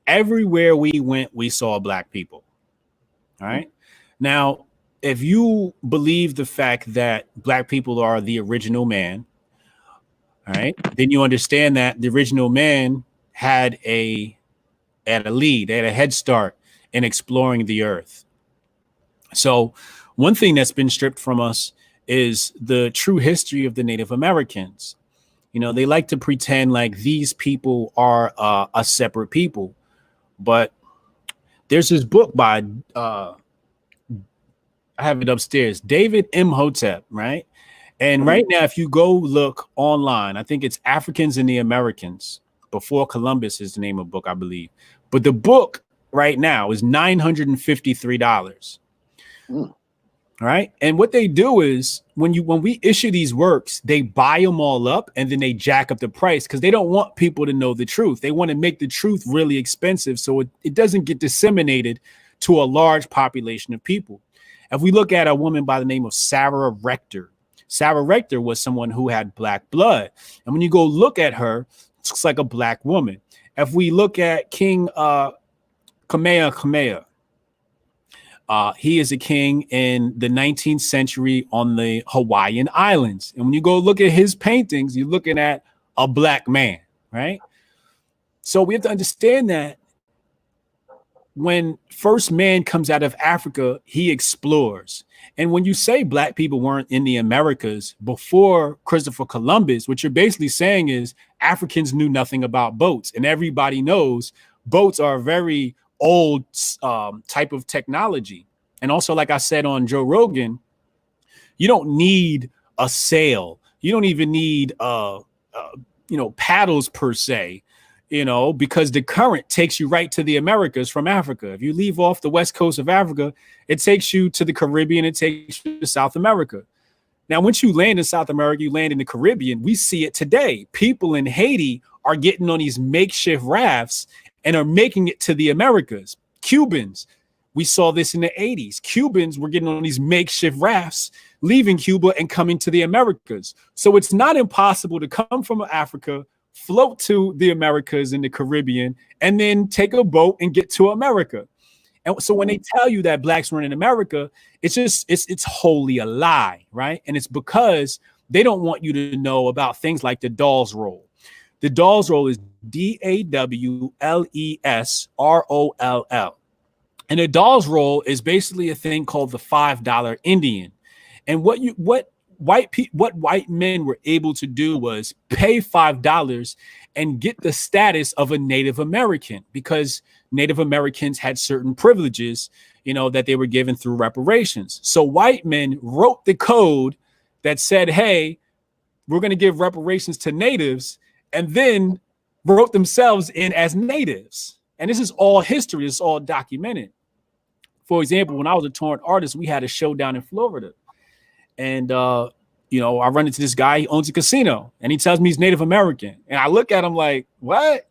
everywhere we went, we saw black people. All right. Now, if you believe the fact that black people are the original man, all right, then you understand that the original man had a lead, they had a head start in exploring the earth. So one thing that's been stripped from us is the true history of the Native Americans. You know, they like to pretend like these people are a separate people, but there's this book by I have it upstairs, David M. Hotep, right? And right now, if you go look online, I think it's Africans and the Americans Before Columbus is the name of the book, I believe. But the book right now is $953. Mm. Right. And what they do is when we issue these works, they buy them all up and then they jack up the price because they don't want people to know the truth. They want to make the truth really expensive so it doesn't get disseminated to a large population of people. If we look at a woman by the name of Sarah Rector was someone who had black blood. And when you go look at her, it looks like a black woman. If we look at King Kamehameha, he is a king in the 19th century on the Hawaiian Islands. And when you go look at his paintings, you're looking at a black man, right? So we have to understand that when first man comes out of Africa, he explores. And when you say black people weren't in the Americas before Christopher Columbus, what you're basically saying is Africans knew nothing about boats. And everybody knows boats are a very old type of technology. And also, like I said on Joe Rogan, you don't need a sail. You don't even need paddles per se, because the current takes you right to the Americas from Africa. If you leave off the west coast of Africa, it takes you to the Caribbean, it takes you to South America. Now, once you land in South America, you land in the Caribbean, we see it today. People in Haiti are getting on these makeshift rafts and are making it to the Americas. Cubans, we saw this in the 80s. Cubans were getting on these makeshift rafts, leaving Cuba and coming to the Americas. So it's not impossible to come from Africa, float to the Americas in the Caribbean, and then take a boat and get to America. And so when they tell you that blacks were in America, it's wholly a lie, right? And it's because they don't want you to know about things like the Dawes Roll. The Dawes Roll is DAWLESROLL. And a Dawes Roll is basically a thing called the $5 Indian. And what white men were able to do was pay $5 and get the status of a Native American, because Native Americans had certain privileges, that they were given through reparations. So white men wrote the code that said, hey, we're going to give reparations to natives, and then wrote themselves in as natives. And this is all history. It's all documented. For example, when I was a touring artist, we had a show down in Florida. And, I run into this guy, he owns a casino, and he tells me he's Native American. And I look at him like, what?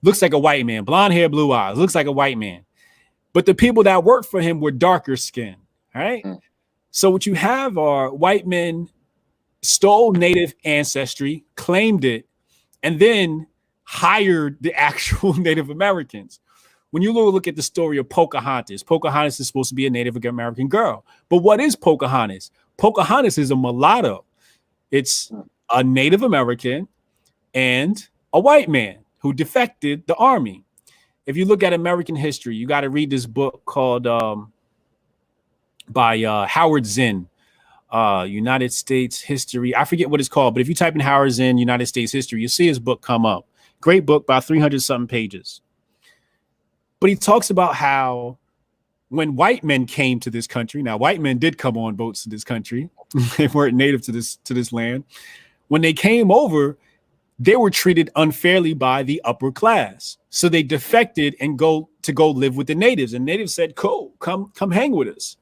Looks like a white man, blonde hair, blue eyes, looks like a white man. But the people that worked for him were darker skinned, right? Mm. So what you have are white men stole Native ancestry, claimed it, and then hired the actual Native Americans. When you look at the story of Pocahontas, Pocahontas is supposed to be a Native American girl. But what is Pocahontas? Pocahontas is a mulatto. It's a Native American and a white man who defected the army. If you look at American history, you got to read this book called by Howard Zinn, United States History. I forget what it's called, but if you type in Howard Zinn, United States History, you'll see his book come up. Great book, about 300 something pages. But he talks about how when white men came to this country, now white men did come on boats to this country. They weren't native to this land. When they came over, they were treated unfairly by the upper class. So they defected and go live with the natives. And natives said, cool, come hang with us.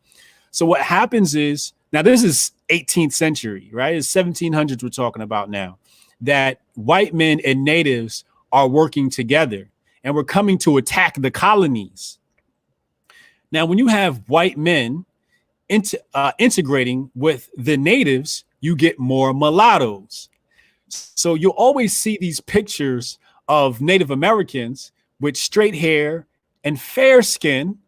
So what happens is, now this is 18th century, right? It's 1700s we're talking about now, that white men and natives are working together. And we're coming to attack the colonies. Now, when you have white men integrating with the natives, you get more mulattoes. So you'll always see these pictures of Native Americans with straight hair and fair skin,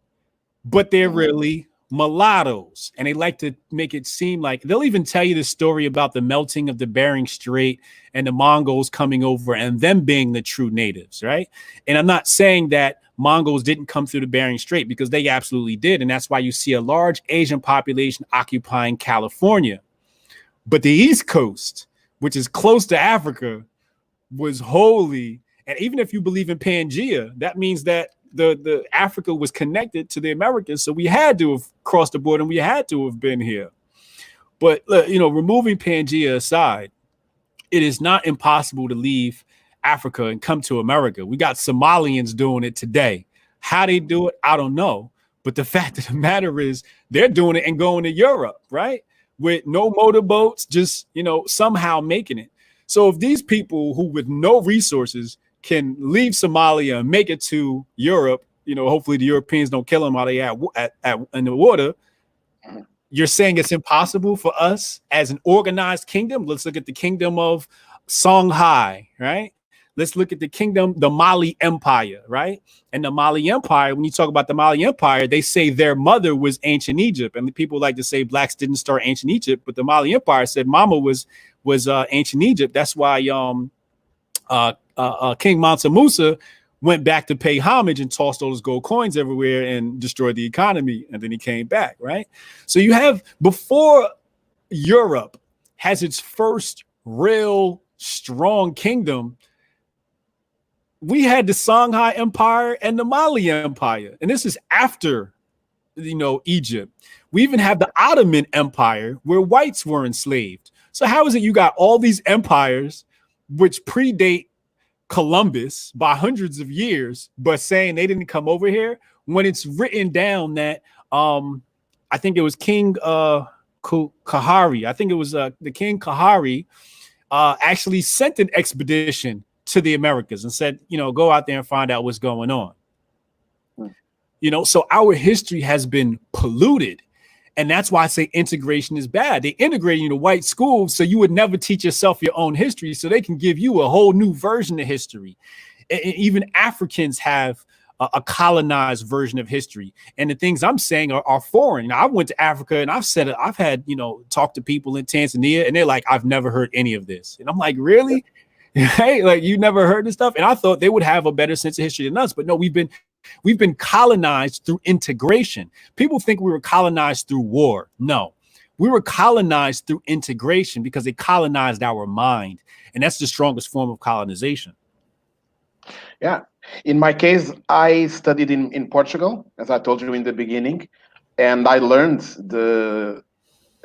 but they're really mulattoes. And they like to make it seem like they'll even tell you the story about the melting of the Bering Strait and the Mongols coming over and them being the true natives, right? And I'm not saying that Mongols didn't come through the Bering Strait, because they absolutely did. And that's why you see a large Asian population occupying California. But the East Coast, which is close to Africa, was wholly, and even if you believe in Pangea, that means that the Africa was connected to the Americas. So we had to have crossed the border and we had to have been here. But, removing Pangea aside, it is not impossible to leave Africa and come to America. We got Somalians doing it today. How they do it, I don't know. But the fact of the matter is they're doing it and going to Europe, right? With no motorboats, just, somehow making it. So if these people who with no resources can leave Somalia and make it to Europe, hopefully the Europeans don't kill them while they at in the water. You're saying it's impossible for us as an organized kingdom? Let's look at the kingdom of Songhai, right? Let's look at the Mali Empire, right? And the Mali Empire, when you talk about the Mali Empire, they say their mother was ancient Egypt. And the people like to say blacks didn't start ancient Egypt, but the Mali Empire said mama was ancient Egypt. That's why King Mansa Musa went back to pay homage and tossed all those gold coins everywhere and destroyed the economy. And then he came back, right? So you have, before Europe has its first real strong kingdom, we had the Songhai Empire and the Mali Empire. And this is after, Egypt. We even have the Ottoman Empire where whites were enslaved. So how is it you got all these empires which predate Columbus by hundreds of years, but saying they didn't come over here, when it's written down that I think it was King Kahari. I think it was the King Kahari actually sent an expedition to the Americas and said, go out there and find out what's going on. So our history has been polluted. And that's why I say integration is bad. They integrate you to white schools so you would never teach yourself your own history, so they can give you a whole new version of history. And even Africans have a colonized version of history. And the things I'm saying are foreign. I went to Africa and I've had, talked to people in Tanzania and they're like, I've never heard any of this. And I'm like, really? Hey, like you never heard this stuff? And I thought they would have a better sense of history than us. But no, we've been colonized through integration. People think we were colonized through war. No, we were colonized through integration because they colonized our mind. And that's the strongest form of colonization. Yeah. In my case, I studied in Portugal, as I told you in the beginning, and I learned the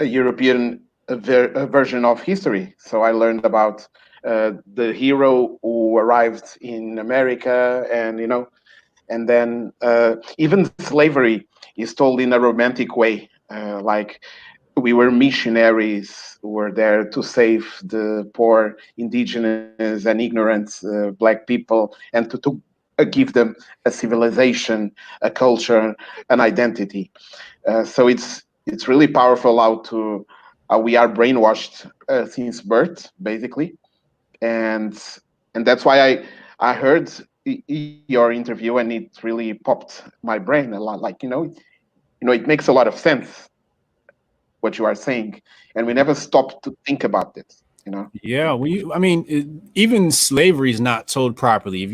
European version of history. So I learned about the hero who arrived in America, and and then even slavery is told in a romantic way, like we were missionaries who were there to save the poor, indigenous and ignorant black people, and to give them a civilization, a culture, an identity. So it's really powerful how we are brainwashed since birth, basically. And that's why I heard your interview and it really popped my brain a lot. Like, it makes a lot of sense what you are saying, and we never stop to think about this. Yeah, even slavery is not told properly. If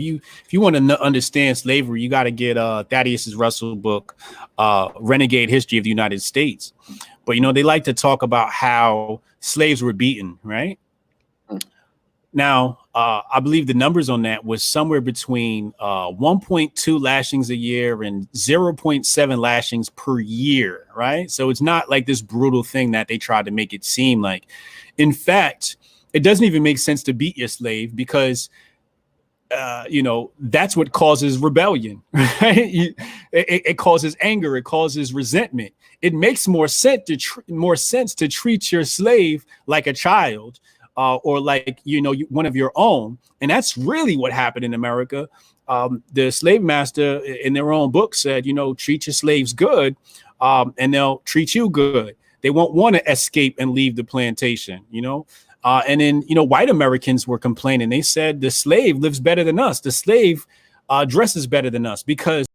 you want to understand slavery, you got to get Thaddeus Russell book, Renegade History of the United States. But they like to talk about how slaves were beaten, right? Now, I believe the numbers on that was somewhere between 1.2 lashings a year and 0.7 lashings per year, right? So it's not like this brutal thing that they tried to make it seem like. In fact, it doesn't even make sense to beat your slave because, that's what causes rebellion, right? It causes anger. It causes resentment. It makes more sense to treat your slave like a child. Or like, one of your own. And that's really what happened in America. The slave master in their own book said, treat your slaves good and they'll treat you good. They won't want to escape and leave the plantation, and then, white Americans were complaining. They said the slave lives better than us. The slave dresses better than us because